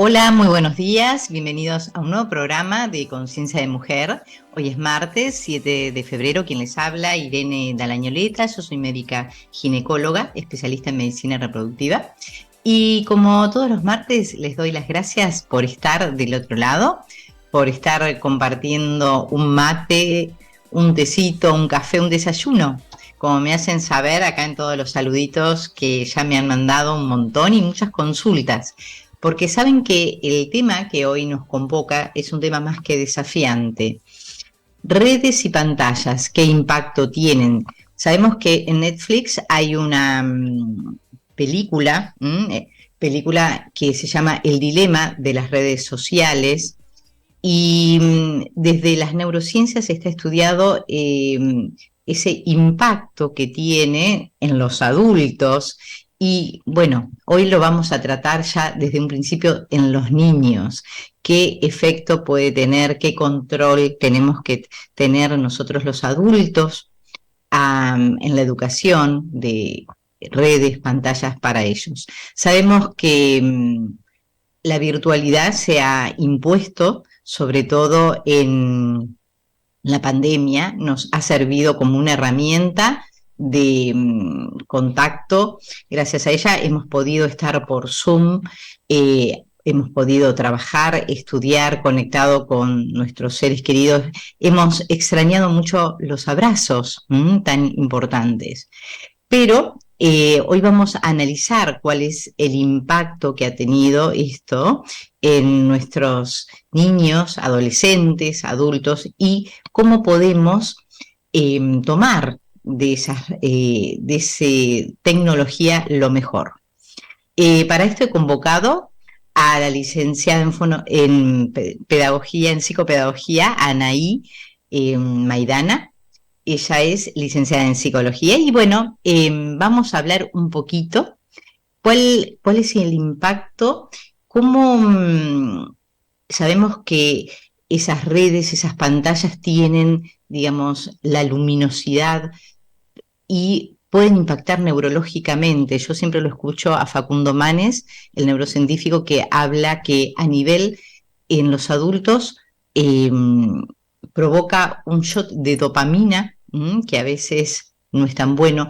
Hola, muy buenos días. Bienvenidos a un nuevo programa de Conciencia de Mujer. Hoy es martes 7 de febrero. Quien les habla, Irene Dalañoleta. Yo soy médica ginecóloga, especialista en medicina reproductiva. Y como todos los martes, les doy las gracias por estar del otro lado, por estar compartiendo un mate, un tecito, un café, un desayuno. Como me hacen saber acá en todos los saluditos que ya me han mandado un montón y muchas consultas. Porque saben que el tema que hoy nos convoca es un tema más que desafiante. Redes y pantallas, ¿qué impacto tienen? Sabemos que en Netflix hay una película que se llama El dilema de las redes sociales, y desde las neurociencias está estudiado ese impacto que tiene en los adultos. Y bueno, hoy lo vamos a tratar ya desde un principio en los niños. ¿Qué efecto puede tener? ¿Qué control tenemos que tener nosotros los adultos en la educación de redes, pantallas para ellos? Sabemos que la virtualidad se ha impuesto, sobre todo en la pandemia, nos ha servido como una herramienta de contacto. Gracias a ella hemos podido estar por Zoom, hemos podido trabajar, estudiar, conectado con nuestros seres queridos. Hemos extrañado mucho los abrazos tan importantes. Pero hoy vamos a analizar cuál es el impacto que ha tenido esto en nuestros niños, adolescentes, adultos, y cómo podemos tomar de esa tecnología lo mejor. Para esto he convocado a la licenciada en pedagogía, en psicopedagogía, Anaí Maidana. Ella es licenciada en psicología y bueno, vamos a hablar un poquito cuál es el impacto, cómo sabemos que esas redes, esas pantallas tienen, digamos, la luminosidad y pueden impactar neurológicamente. Yo siempre lo escucho a Facundo Manes, el neurocientífico, que habla que a nivel en los adultos provoca un shot de dopamina, que a veces no es tan bueno.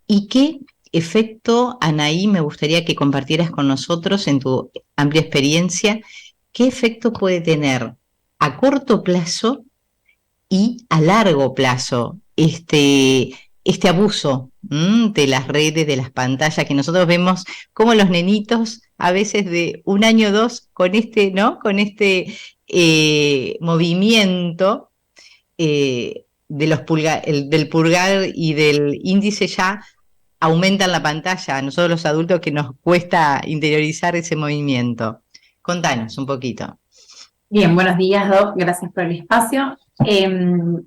¿Y qué efecto, Anaí, me gustaría que compartieras con nosotros en tu amplia experiencia, qué efecto puede tener a corto plazo y a largo plazo este abuso de las redes, de las pantallas, que nosotros vemos como los nenitos a veces de un año o dos con ¿no? Con este movimiento del pulgar y del índice ya aumentan la pantalla. A nosotros los adultos que nos cuesta interiorizar ese movimiento. Contanos un poquito. Bien, buenos días, Doc. Gracias por el espacio.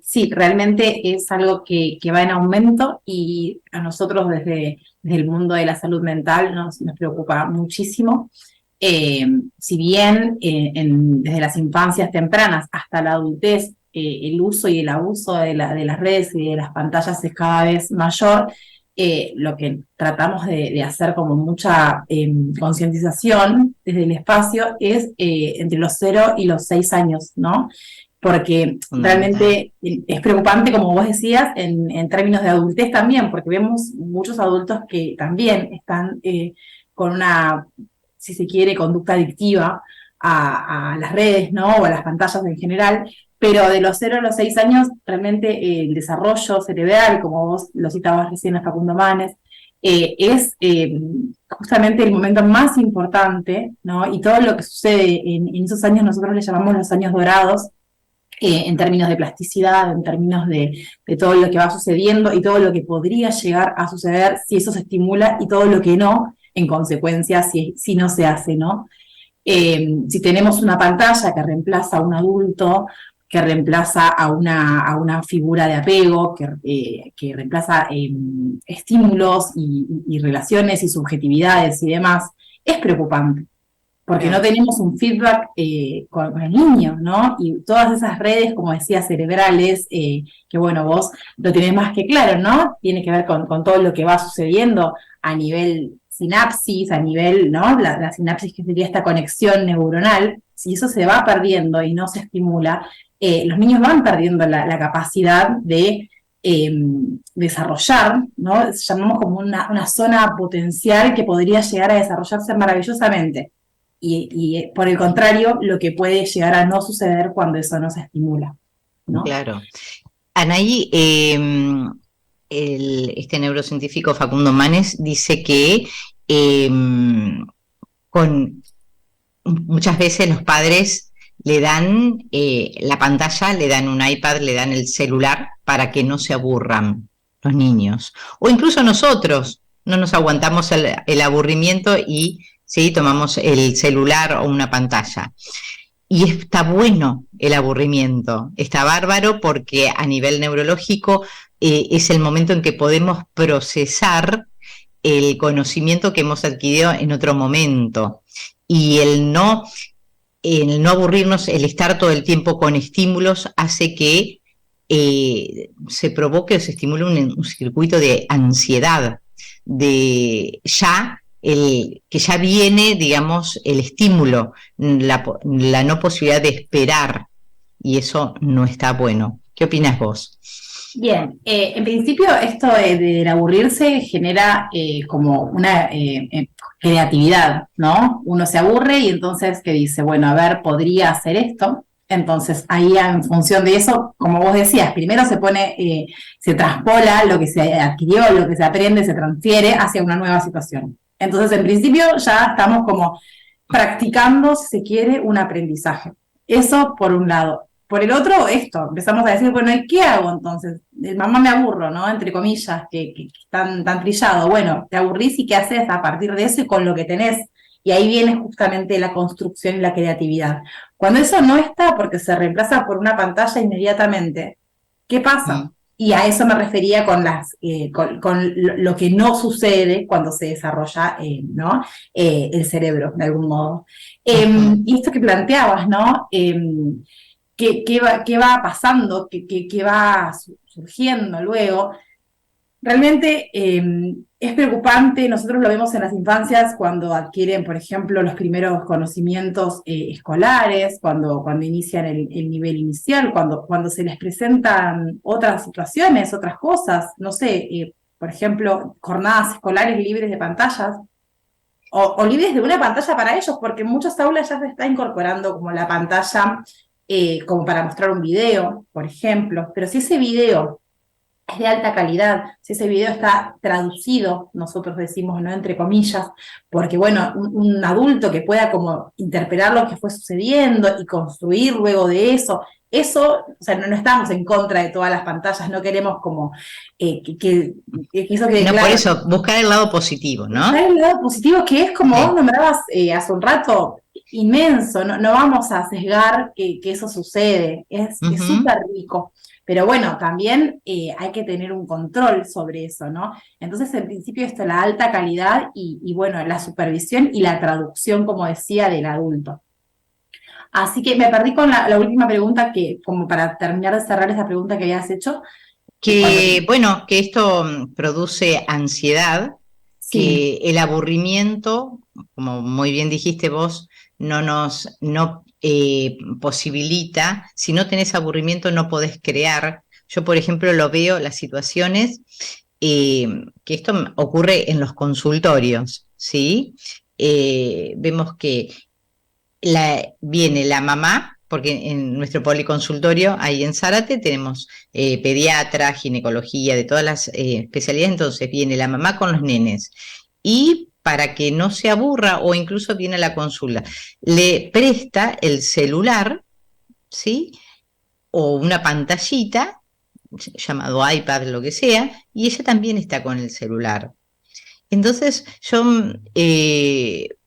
Sí, realmente es algo que va en aumento y a nosotros desde el mundo de la salud mental nos preocupa muchísimo. Si bien desde las infancias tempranas hasta la adultez el uso y el abuso de las redes y de las pantallas es cada vez mayor, lo que tratamos de hacer como mucha concientización desde el espacio es entre los 0 y los 6 años, ¿no? Porque realmente es preocupante, como vos decías, en términos de adultez también, porque vemos muchos adultos que también están con una, si se quiere, conducta adictiva a las redes, ¿no? O a las pantallas en general. Pero de los 0 a los 6 años, realmente el desarrollo cerebral, como vos lo citabas recién a Facundo Manes, es justamente el momento más importante, ¿no? Y todo lo que sucede en esos años nosotros le llamamos los años dorados, en términos de plasticidad, en términos de todo lo que va sucediendo y todo lo que podría llegar a suceder si eso se estimula y todo lo que no, en consecuencia, si no se hace, ¿no? Si tenemos una pantalla que reemplaza a un adulto, que reemplaza a una figura de apego, que reemplaza estímulos y relaciones y subjetividades y demás, es preocupante, porque no tenemos un feedback con el niño, ¿no? Y todas esas redes, como decía, cerebrales, que bueno, vos lo tenés más que claro, ¿no? Tiene que ver con todo lo que va sucediendo a nivel sinapsis, a nivel, ¿no? La sinapsis que sería esta conexión neuronal, si eso se va perdiendo y no se estimula, los niños van perdiendo la capacidad de desarrollar, ¿no? Llamamos como una zona potencial que podría llegar a desarrollarse maravillosamente. Y por el contrario, lo que puede llegar a no suceder cuando eso no se estimula, ¿no? Claro. Anaí, este neurocientífico Facundo Manes dice que muchas veces los padres le dan la pantalla, le dan un iPad, le dan el celular para que no se aburran los niños. O incluso nosotros no nos aguantamos el aburrimiento y sí, tomamos el celular o una pantalla. Y está bueno el aburrimiento, está bárbaro porque a nivel neurológico es el momento en que podemos procesar el conocimiento que hemos adquirido en otro momento. Y el no aburrirnos, el estar todo el tiempo con estímulos hace que se provoque o se estimule un circuito de ansiedad, de que ya viene, digamos, el estímulo, la no posibilidad de esperar, y eso no está bueno. ¿Qué opinas vos? Bien, en principio esto del aburrirse genera como una creatividad, ¿no? Uno se aburre y entonces que dice, bueno, a ver, podría hacer esto. Entonces ahí en función de eso, como vos decías, primero se traspola lo que se adquirió, lo que se aprende, se transfiere hacia una nueva situación. Entonces en principio ya estamos como practicando, si se quiere, un aprendizaje. Eso por un lado. Por el otro, esto, empezamos a decir, bueno, ¿y qué hago entonces? Mamá, me aburro, ¿no? Entre comillas, que están tan trillado. Bueno, te aburrís y ¿qué haces a partir de eso y con lo que tenés? Y ahí viene justamente la construcción y la creatividad. Cuando eso no está porque se reemplaza por una pantalla inmediatamente, ¿qué pasa? Y a eso me refería con lo que no sucede cuando se desarrolla ¿no? El cerebro, de algún modo. Y esto que planteabas, ¿no? ¿Qué va pasando? ¿Qué va surgiendo luego? Realmente es preocupante, nosotros lo vemos en las infancias cuando adquieren, por ejemplo, los primeros conocimientos escolares, cuando inician el nivel inicial, cuando se les presentan otras situaciones, otras cosas, no sé, por ejemplo, jornadas escolares libres de pantallas, o libres de una pantalla para ellos, porque en muchas aulas ya se está incorporando como la pantalla como para mostrar un video, por ejemplo, pero si ese video es de alta calidad, si ese video está traducido, nosotros decimos, ¿no? Entre comillas, porque bueno, un adulto que pueda como interpretar lo que fue sucediendo y construir luego de eso, o sea, no estamos en contra de todas las pantallas, no queremos como que eso quede claro. Por eso, buscar el lado positivo, ¿no? Buscar el lado positivo, que es como vos nombrabas hace un rato, inmenso, no vamos a sesgar que eso sucede, es súper rico. Pero bueno, también hay que tener un control sobre eso, ¿no? Entonces, en principio, esto, la alta calidad y bueno, la supervisión y la traducción, como decía, del adulto. Así que me perdí con la última pregunta, que como para terminar de cerrar esa pregunta que habías hecho. Bueno, que esto produce ansiedad, sí. Que el aburrimiento, como muy bien dijiste vos, no posibilita, si no tenés aburrimiento no podés crear. Yo, por ejemplo, lo veo, las situaciones, que esto ocurre en los consultorios, ¿sí? Vemos que viene la mamá, porque en nuestro policonsultorio, ahí en Zárate, tenemos pediatra, ginecología, de todas las especialidades, entonces viene la mamá con los nenes, y para que no se aburra o incluso viene a la consulta, le presta el celular, ¿sí? O una pantallita, llamado iPad, lo que sea, y ella también está con el celular. Entonces yo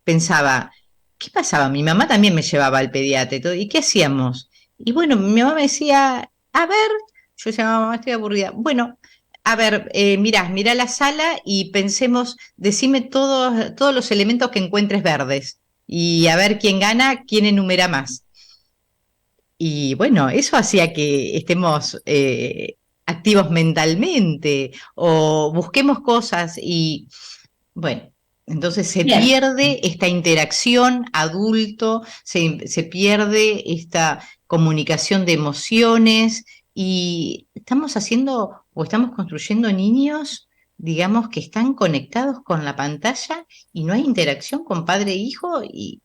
pensaba, ¿qué pasaba? Mi mamá también me llevaba al pediatra y todo, ¿y qué hacíamos? Y bueno, mi mamá me decía, a ver, yo decía, mamá, estoy aburrida. Bueno, a ver, mirá la sala y pensemos, decime todos los elementos que encuentres verdes y a ver quién gana, quién enumera más. Y bueno, eso hacía que estemos activos mentalmente o busquemos cosas y bueno. Entonces se Bien. pierde esta interacción adulto, se pierde esta comunicación de emociones y estamos haciendo o estamos construyendo niños, digamos, que están conectados con la pantalla y no hay interacción con padre e hijo, y,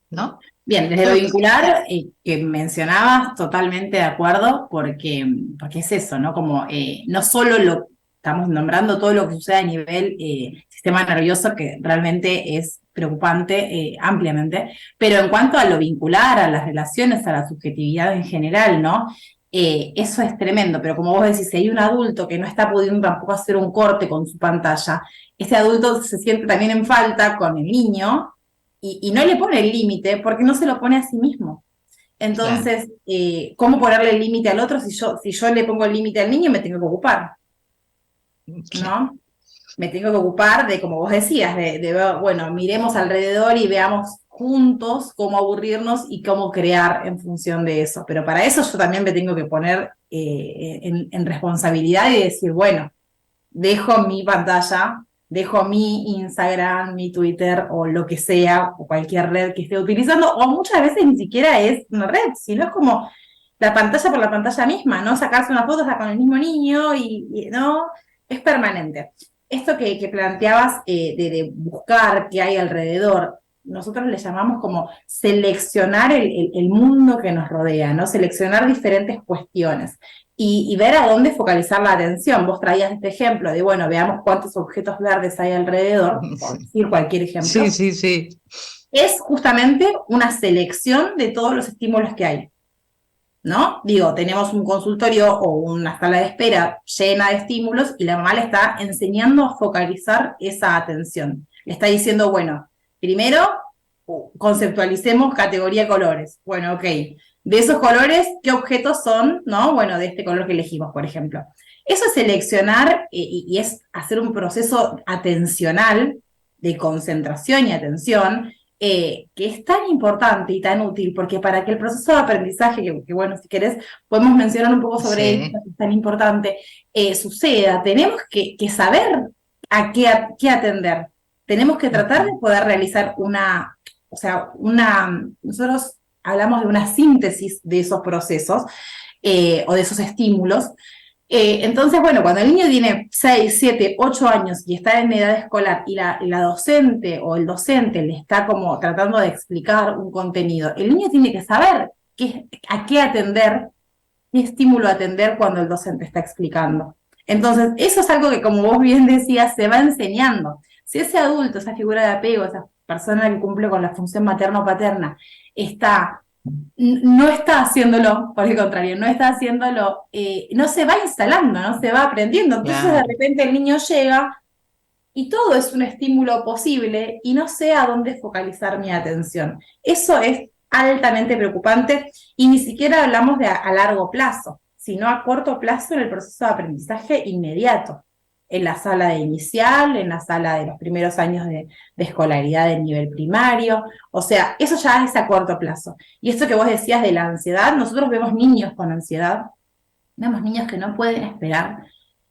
¿no? Bien, desde lo vincular que mencionabas, totalmente de acuerdo, porque es eso, ¿no? Como no solo lo estamos nombrando todo lo que sucede a nivel sistema nervioso, que realmente es preocupante ampliamente, pero en cuanto a lo vincular, a las relaciones, a la subjetividad en general, ¿no? Eso es tremendo, pero como vos decís, si hay un adulto que no está pudiendo tampoco hacer un corte con su pantalla, ese adulto se siente también en falta con el niño y no le pone el límite porque no se lo pone a sí mismo. Claro, Entonces, ¿cómo ponerle el límite al otro si yo le pongo el límite al niño me tengo que ocupar, claro. ¿no? Me tengo que ocupar de, como vos decías, bueno, miremos alrededor y veamos juntos cómo aburrirnos y cómo crear en función de eso. Pero para eso yo también me tengo que poner en responsabilidad y decir, bueno, dejo mi pantalla, dejo mi Instagram, mi Twitter o lo que sea, o cualquier red que esté utilizando, o muchas veces ni siquiera es una red, sino es como la pantalla por la pantalla misma, ¿no? Sacarse una foto hasta con el mismo niño y no, es permanente. Esto que planteabas de buscar qué hay alrededor, nosotros le llamamos como seleccionar el mundo que nos rodea, ¿no? Seleccionar diferentes cuestiones y ver a dónde focalizar la atención. Vos traías este ejemplo de, bueno, veamos cuántos objetos verdes hay alrededor, por decir cualquier Sí, ejemplo. sí, sí. Es justamente una selección de todos los estímulos que hay, ¿no? Digo, tenemos un consultorio o una sala de espera llena de estímulos y la mamá le está enseñando a focalizar esa atención. Le está diciendo, bueno, primero conceptualicemos categoría de colores. Bueno, ok. De esos colores, ¿qué objetos son? ¿No? Bueno, de este color que elegimos, por ejemplo. Eso es seleccionar y es hacer un proceso atencional de concentración y atención que es tan importante y tan útil, porque para que el proceso de aprendizaje, que bueno, si querés, podemos mencionar un poco sobre él, Sí. que es tan importante, suceda, tenemos que saber a qué atender. Tenemos que tratar de Ujú. poder realizar o sea, nosotros hablamos de una síntesis de esos procesos o de esos estímulos. Entonces, bueno, cuando el niño tiene 6, 7, 8 años y está en edad escolar y la docente o el docente le está como tratando de explicar un contenido, el niño tiene que saber a qué atender, qué estímulo atender cuando el docente está explicando. Entonces, eso es algo que, como vos bien decías, se va enseñando. Si ese adulto, esa figura de apego, esa persona que cumple con la función materna o paterna, no está haciéndolo, por el contrario, no está haciéndolo, no se va instalando, no se va aprendiendo. Entonces de Claro. repente el niño llega y todo es un estímulo posible y no sé a dónde focalizar mi atención. Eso es altamente preocupante y ni siquiera hablamos de a largo plazo, sino a corto plazo en el proceso de aprendizaje inmediato, en la sala de inicial, en la sala de los primeros años de escolaridad del nivel primario, o sea, eso ya es a corto plazo. Y esto que vos decías de la ansiedad, nosotros vemos niños con ansiedad, vemos niños que no pueden esperar.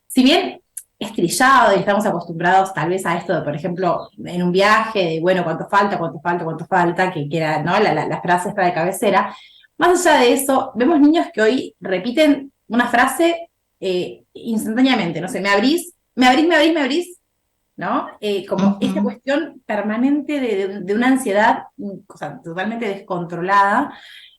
Si bien es trillado y estamos acostumbrados tal vez a esto de, por ejemplo, en un viaje, de bueno, cuánto falta, cuánto falta, cuánto falta, que era, ¿no? La frase está de cabecera. Más allá de eso, vemos niños que hoy repiten una frase instantáneamente, no sé, me abrís, me abrís, me abrís, ¿no? Como esta Ujú. cuestión permanente de una ansiedad, o sea, totalmente descontrolada.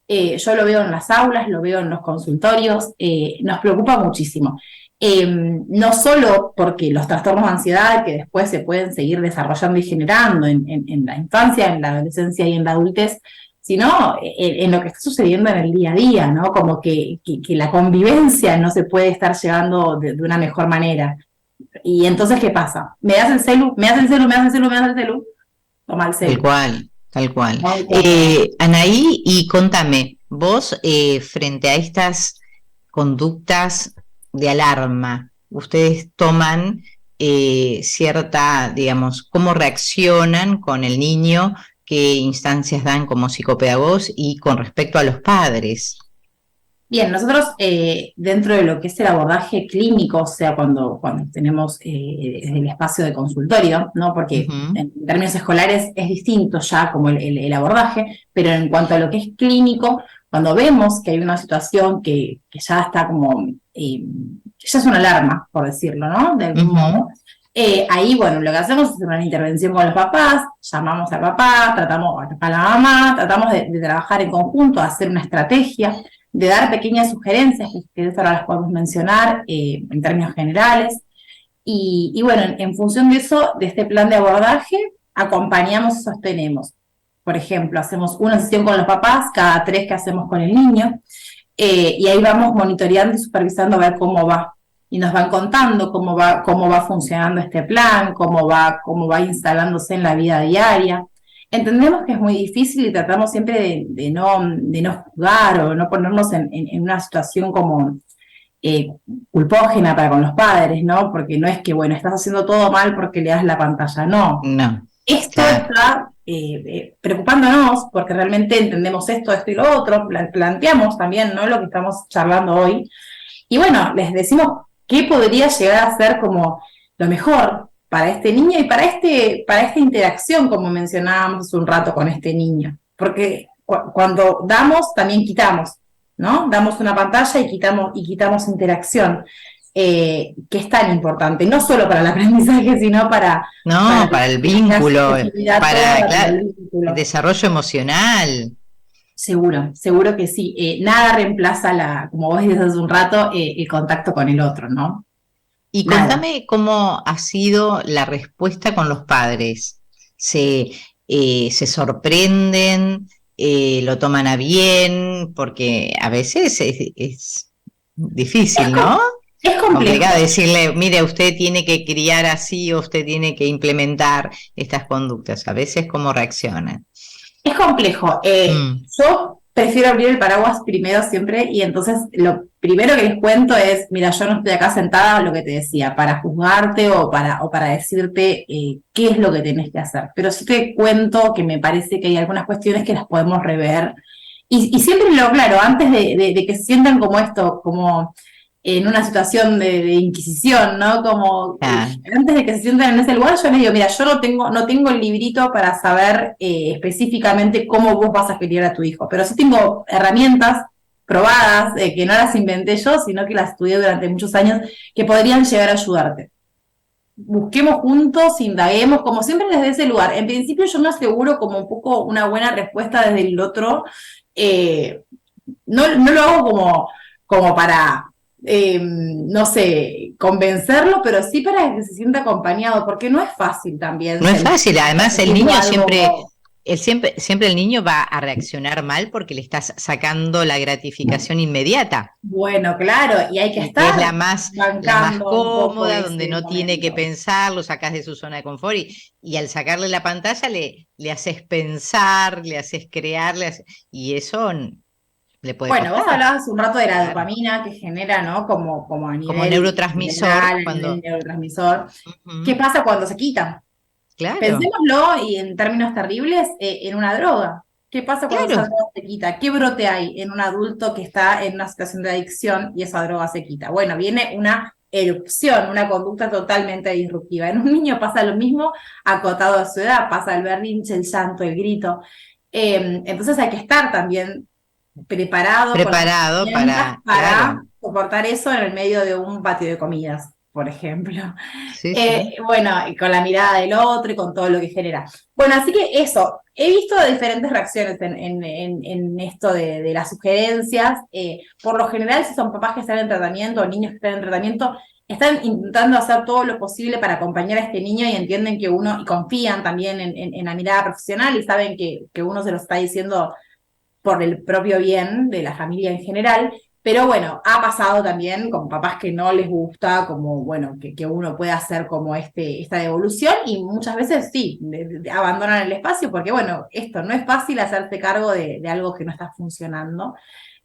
Yo lo veo en las aulas, lo veo en los consultorios, nos preocupa muchísimo. No solo porque los trastornos de ansiedad que después se pueden seguir desarrollando y generando en la infancia, en la adolescencia y en la adultez, sino en lo que está sucediendo en el día a día, ¿no? Como que la convivencia no se puede estar llevando de una mejor manera. Y entonces, ¿qué pasa? Me das el celu, me das el celu, me das el celu, me das el celu, toma el Tal celu. cual, tal cual. ¿No? Como, Anaí, y contame, vos frente a estas conductas de alarma, ustedes toman cierta, digamos, cómo reaccionan con el niño, qué instancias dan como psicopedagogos y con respecto a los padres. Bien, nosotros dentro de lo que es el abordaje clínico, o sea, cuando tenemos el espacio de consultorio, ¿no? Porque Ujú. en términos escolares es distinto ya como el abordaje, pero en cuanto a lo que es clínico, cuando vemos que hay una situación que ya está como, ya es una alarma, por decirlo, ¿no? De algún Ujú. modo. Ahí, bueno, lo que hacemos es hacer una intervención con los papás, llamamos al papá, tratamos a la mamá, tratamos de trabajar en conjunto, hacer una estrategia, de dar pequeñas sugerencias, que ahora las podemos mencionar en términos generales. Y bueno, en función de eso, de este plan de abordaje, acompañamos y sostenemos. Por ejemplo, hacemos una sesión con los papás, cada 3 que hacemos con el niño, y ahí vamos monitoreando y supervisando a ver cómo va. Y nos van contando cómo va funcionando este plan, cómo va instalándose en la vida diaria. Entendemos que es muy difícil y tratamos siempre de no juzgar o no ponernos en una situación como eh, culpógena para con los padres, ¿no? Porque no es que, bueno, estás haciendo todo mal porque le das la pantalla, no. No, Esto claro. está preocupándonos porque realmente entendemos esto y lo otro, planteamos también, ¿no? Lo que estamos charlando hoy. Y bueno, les decimos qué podría llegar a ser como lo mejor para este niño y para esta interacción, como mencionábamos hace un rato con este niño. Porque cuando damos, también quitamos, ¿no? Damos una pantalla y quitamos interacción, que es tan importante, no solo para el aprendizaje, sino para No, para el la vínculo, subjetividad para, toda, para claro, el el vínculo. desarrollo emocional. Seguro, seguro que sí. Nada reemplaza como vos decías hace un rato, el contacto con el otro, ¿no? Y Nada. contame cómo ha sido la respuesta con los padres. Se sorprenden, lo toman a bien, porque a veces es Es, difícil, ¿no? com- es Complicado complejo, decirle, mire, usted tiene que criar así o usted tiene que implementar estas conductas. A veces cómo reaccionan. es complejo. Mm, Yo prefiero abrir el paraguas primero siempre y entonces lo primero que les cuento es, mira, yo no estoy acá sentada, lo que te decía, para juzgarte o para decirte qué es lo que tenés que hacer. Pero sí te cuento que me parece que hay algunas cuestiones que las podemos rever. Y siempre lo claro, antes de que se sientan como esto, como en una situación de inquisición, ¿no? Como claro. antes de que se sientan en ese lugar, yo les digo, mira, yo no tengo el librito para saber específicamente cómo vos vas a criar a tu hijo, pero sí tengo herramientas probadas, que no las inventé yo, sino que las estudié durante muchos años, que podrían llegar a ayudarte. Busquemos juntos, indaguemos, como siempre desde ese lugar. En principio yo me aseguro como un poco una buena respuesta desde el otro. eh, no lo hago como para, no sé, convencerlo, pero sí para que se sienta acompañado, porque no es fácil también No es fácil, además el haciendo niño algo. siempre el niño va a reaccionar mal porque le estás sacando la gratificación inmediata, Bueno, claro, y hay que que es estar la más bancando un poco cómoda, donde ese no tiene que momento. pensar, lo sacas de su zona de confort y al sacarle la pantalla le haces pensar, le haces crear, y eso le puede Bueno, vos costar, hablabas un rato de la claro. dopamina que genera, ¿no? Como a Como nivel neurotransmisor, general, a nivel cuando... neurotransmisor. ¿Qué Ujú, pasa cuando se quita? claro, Pensémoslo, y en términos terribles, en una droga. ¿Qué pasa cuando esa claro, droga se quita? ¿Qué brote hay en un adulto que está en una situación de adicción y esa droga se quita? Bueno, viene una erupción, una conducta totalmente disruptiva. En un niño pasa lo mismo acotado a su edad, pasa el berrinche, el llanto, el grito. Entonces hay que estar también preparado con las preparado herramientas para, para claro, soportar eso en el medio de un patio de comidas, por ejemplo. sí, sí. Bueno, y con la mirada del otro y con todo lo que genera. Bueno, así que eso, he visto diferentes reacciones en esto de las sugerencias. Por lo general, si son papás que están en tratamiento o niños que están en tratamiento, están intentando hacer todo lo posible para acompañar a este niño y entienden que uno, y confían también en la mirada profesional y saben que uno se lo está diciendo por el propio bien de la familia en general, pero bueno, ha pasado también con papás que no les gusta, como bueno, que uno pueda hacer como esta devolución y muchas veces sí, abandonan el espacio porque bueno, esto no es fácil hacerse cargo de algo que no está funcionando.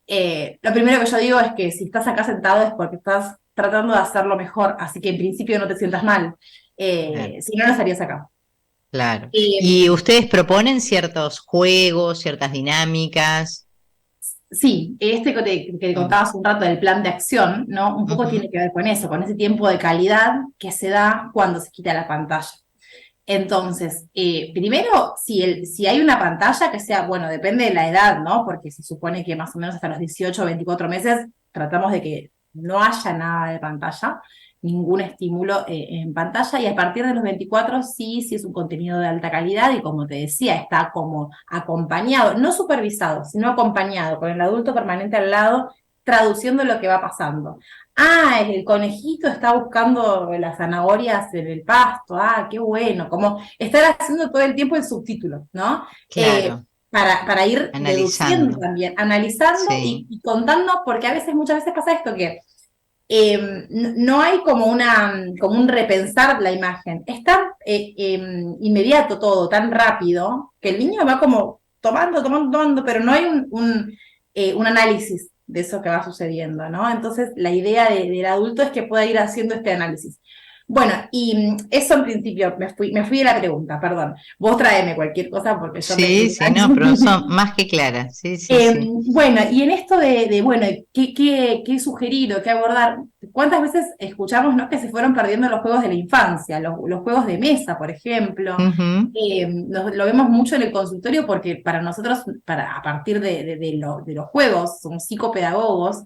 Lo primero que yo digo es que si estás acá sentado es porque estás tratando de hacerlo mejor, así que en principio no te sientas mal. Claro. Si no, no estarías acá. Claro. ¿Y Eh, ustedes proponen ciertos juegos, ciertas dinámicas? Sí, este que te contaba hace un rato del plan de acción, ¿no? Un poco tiene que ver con eso, con ese tiempo de calidad que se da cuando se quita la pantalla. Entonces, primero, si hay una pantalla que sea, bueno, depende de la edad, ¿no? Porque se supone que más o menos hasta los 18 o 24 meses tratamos de que no haya nada de pantalla, ningún estímulo en pantalla, y a partir de los 24 sí es un contenido de alta calidad y como te decía, está como acompañado, no supervisado, sino acompañado, con el adulto permanente al lado, traduciendo lo que va pasando. Ah, el conejito está buscando las zanahorias en el pasto, ah, qué bueno, como estar haciendo todo el tiempo el subtítulo, ¿no? Claro, Para ir deduciendo analizando. también, analizando Sí, y contando, porque muchas veces pasa esto que no hay como un repensar la imagen, es tan inmediato todo, tan rápido, que el niño va como tomando, pero no hay un análisis de eso que va sucediendo, ¿no? Entonces, la idea del adulto es que pueda ir haciendo este análisis. Bueno, y eso en principio, me fui de la pregunta, perdón. Vos tráeme cualquier cosa porque yo me sí, sí, no, pero engancho. son más que claras. Sí, sí, sí. Bueno, y en esto bueno, ¿qué sugerir o qué abordar? ¿Cuántas veces escuchamos, ¿no?, que se fueron perdiendo los juegos de la infancia, los juegos de mesa, por ejemplo? Ujú. Lo vemos mucho en el consultorio porque para nosotros, a partir de los juegos, somos psicopedagogos,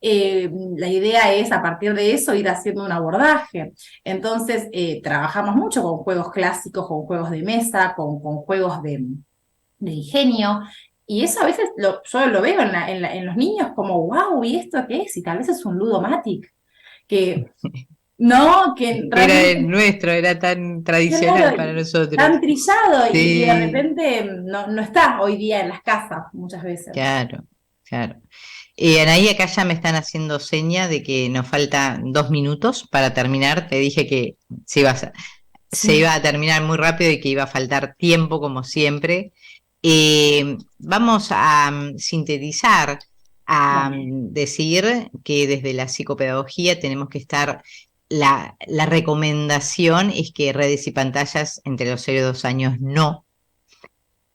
la idea es a partir de eso ir haciendo un abordaje. Entonces, trabajamos mucho con juegos clásicos, con juegos de mesa, con juegos de ingenio. Y eso a veces yo lo veo en los niños como, wow, ¿y esto qué es? Y tal vez es un ludomatic, que no, que Era realmente, el nuestro, era tan tradicional claro, para nosotros. tan trillado y de Sí, repente no está hoy día en las casas muchas veces. claro, claro. Anaí, acá ya me están haciendo seña de que nos faltan 2 minutos para terminar. Te dije que se Sí, iba a terminar muy rápido y que iba a faltar tiempo, como siempre. Vamos a sintetizar, a dale. decir que desde la psicopedagogía tenemos que estar, la recomendación es que redes y pantallas entre los 0 y 2 años no.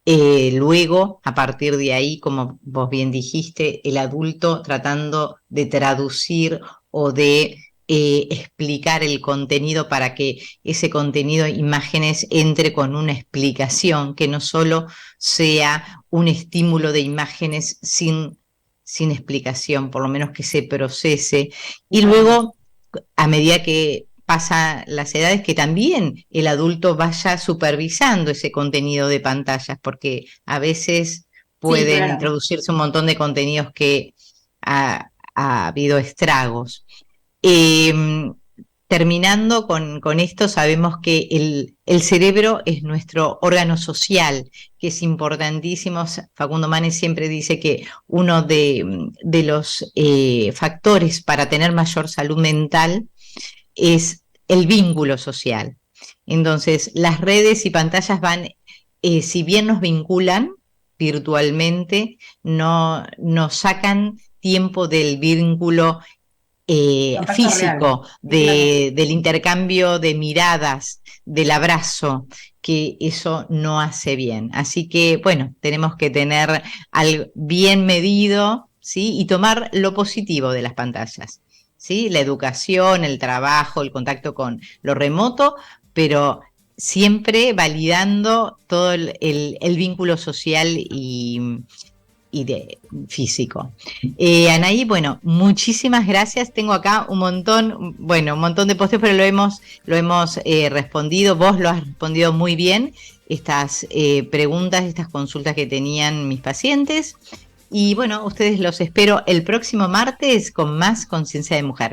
Luego, a partir de ahí, como vos bien dijiste, el adulto tratando de traducir o de explicar el contenido para que ese contenido, imágenes, entre con una explicación, que no solo sea un estímulo de imágenes sin explicación, por lo menos que se procese. Y Totalmente. luego, a medida que pasa las edades, que también el adulto vaya supervisando ese contenido de pantallas, porque a veces Sí, pueden claro. introducirse un montón de contenidos que ha habido estragos. Eh, Terminando con esto, sabemos que el cerebro es nuestro órgano social, que es importantísimo. Facundo Manes siempre dice que uno de los factores para tener mayor salud mental es el vínculo social. Entonces, las redes y pantallas van, si bien nos vinculan virtualmente, no nos sacan tiempo del vínculo Contacto real. físico, Sí, claro. del intercambio de miradas, del abrazo, que eso no hace bien. Así que, bueno, tenemos que tener algo bien medido, ¿sí? Y tomar lo positivo de las pantallas, ¿sí? La educación, el trabajo, el contacto con lo remoto, pero siempre validando todo el vínculo social y de físico. Anaí, bueno, muchísimas gracias. Tengo acá un montón, bueno, un montón de posteos, pero lo hemos respondido. Vos lo has respondido muy bien. Estas preguntas, estas consultas que tenían mis pacientes. Y bueno, ustedes los espero el próximo martes con más Conciencia de Mujer.